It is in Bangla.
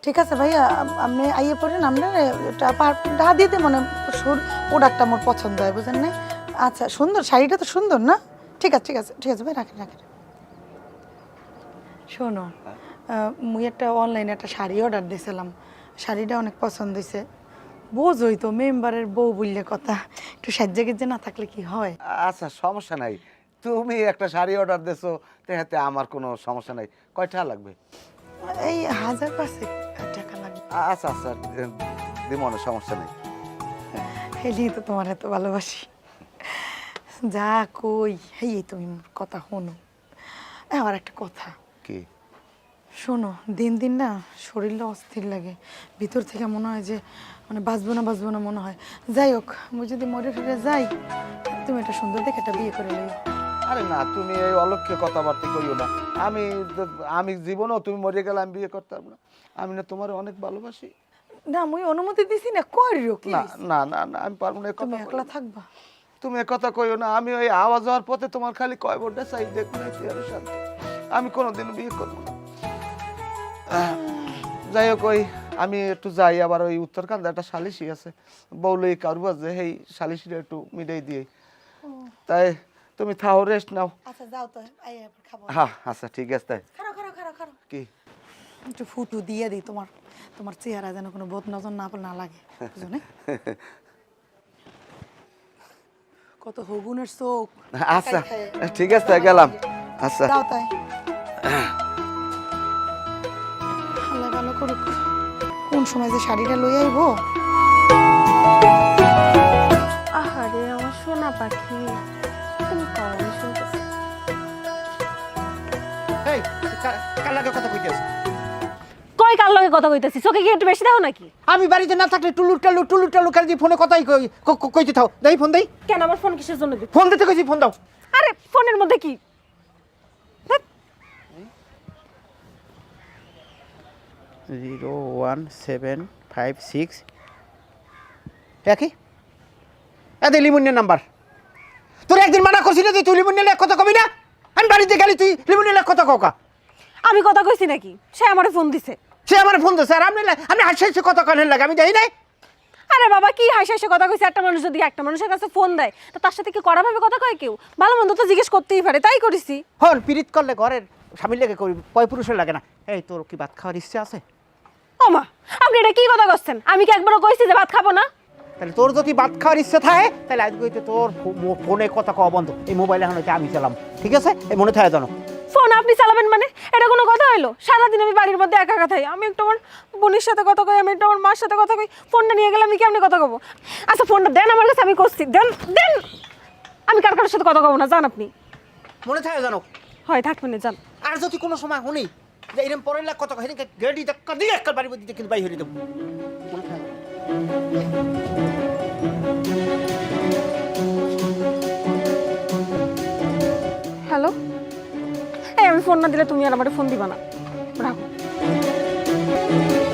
ঠিক আছে ভাইয়া, আপনি আইয়ে পড়েন, আমরা ডা দিতে মানে প্রোডাক্টটা আমার পছন্দ হয়, বুঝেন না? আচ্ছা, সুন্দর শাড়িটা তো সুন্দর না? ঠিক আছে ঠিক আছে ঠিক আছে ভাই, রাখেন রাখেন। শোনো, মুই একটা অনলাইনে একটা শাড়ি অর্ডার দিয়েছিলাম, শাড়িটা অনেক পছন্দ হয়েছে। বোঝই তো মেম্বারের বউ বললে কথা, একটু সাজ্জা গেজ্জে না থাকলে কি হয়? আচ্ছা সমস্যা নাই, তুমি একটা শাড়ি অর্ডার দিছো তেহাতে আমার কোনো সমস্যা নাই। কয় টাকা লাগবে? এই 1000 টাকা লাগবে। আচ্ছা আচ্ছা, দিমনে সমস্যা নেই। হেলি তো তোমার এত ভালোবাসি, যা কই হেই তুমি কথা শোনো। আমার একটা কথা, কি? শোনো, দিন দিন না শরীরটা অস্থির লাগে, ভিতর থেকে মনে হয় যে মানে বাঁচবো না মনে হয়। যাই হোক, আমি যদি মরে ফিরে যাই, তুমি একটা সুন্দর দেখে একটা বিয়ে করে লইও। আরে না, তুমি এই অলক্ষ্যে কথাবার্তা কইও না। আমি জীবনেও তুমি মরে গেলে আমি বিয়ে করতাম না। আমি না তোমার অনেক ভালোবাসি। না, মুই অনুমতি দিছি না, করিও কি? না না না না, আমি পারবো না। তুমি একলা থাকবা? তুমি কথা কইও না। আমি ওই আওয়াজ হওয়ার পথে তোমার খালি কয় বোর্ডটা চাই, দেখুন শান্তি। আমি কোনোদিন বিয়ে করবো না। যাই হোক, ওই আমি একটু যাই, আবার ওই উত্তরকান্দা একটা সালিশি আছে, বউলে কারবা যে এই সালিশিটা একটু মিটাই দিয়ে। তাই তুমি থাও, রেস্ট নাও। আচ্ছা যাও তো, খাবো। হ্যাঁ আচ্ছা ঠিক আছে। তাই খারো। কি? একটু ফুটু দিয়ে দিই, তোমার তোমার চেহারা যেন কোনো বোধ নজর না লাগে, বুঝো না? কত হগুনের চোখ। আচ্ছা ঠিক আছে, তাই গেলাম। আচ্ছা যাও তাই। আল্লাহ ভালো করুক, কোন সময় যে শাড়িটা লই আইবো। আহারে আমার সোনা পাখি, তুমি কম শুনতেছি। এই কার লাগে কথা কইতেছ? কই কার লগে কথা কইতাছি? চোখে কি একটু বেশি দাও নাকি? আমি বাড়িতে না থাকলে টুলুর টালু করে দি ফোনে কথাই কইতে থাও। দেই ফোন দেই। কেন আমার ফোন কিসের জন্য দিতে? ফোন দিতে কইছি, ফোন দাও। আরে ফোনের মধ্যে কি? 01756 একই এদের লিমুনের নাম্বার। তোর একদিন মানা করছিস যে তুই লিমুনের এক কথা কবি না। আমি বাড়িতে গেলি তুই লিমুনের এক কথা ককা। আমি কথা কইছি নাকি? সে আমারে ফোন দিছে। সে আমার ফোন দিছে, আর আমি হাসি কথা কানের লাগে আমি দেই নাই। আরে বাবা, কি হাসি কথা কইছে? একটা মানুষ যদি একটা মানুষের কাছে ফোন দেয়, তো তার সাথে কি কড়াভাবে কথা কয় কেউ? ভালো মন্দ তো জিজ্ঞেস করতেই পারে, তাই করেছি। হন পিরিত করলে ঘরের স্বামীর লেগে করি, পয় পুরুষের লাগে না। এই তোর কি ভাত খাওয়ার ইচ্ছে আছে? ও মা, আপনি এটা কি কথা করছেন? আমি কি একবারও কইছি যে ভাত খাবো না? তাহলে তোর যদি ভাত খাওয়ার ইচ্ছে থাকে তাহলে আজকে হইতে তোর ফোনে কথা কওয়া বন্ধ। এই মোবাইল এখন হইতে আমি চালাম, ঠিক আছে? এই মনে থাকে জানো। ফোন আপনি চালাবেন মানে এটা কোনো কথা হইলো? সারাদিন আমি বাড়ির মধ্যে একা একা থাকি। আমি একটু আমার বোনের সাথে কথা কই, আমি একটু আমার মার সাথে কথা কই। ফোনটা নিয়ে গেলে আমি কেমনি কথা কব? আচ্ছা ফোনটা দেন আমার কাছে, আমি করছি। দেন দেন। আমি কার কারোর সাথে কথা কব না, জান আপনি। মনে থাকে জানো। হয় থাকবেন না, জান। আর যদি কোনো সময় শুনি যে এরকম পরের লাখ কথা কই, গেড়ি ধাক্কা দিয়ে একটা বাড়ির মধ্যে কিন্তু বাই হয়ে দেবো। মনে থাকে। হ্যালো, এই আমি ফোন না দিলে তুমি আর আমার ফোন দিবা না।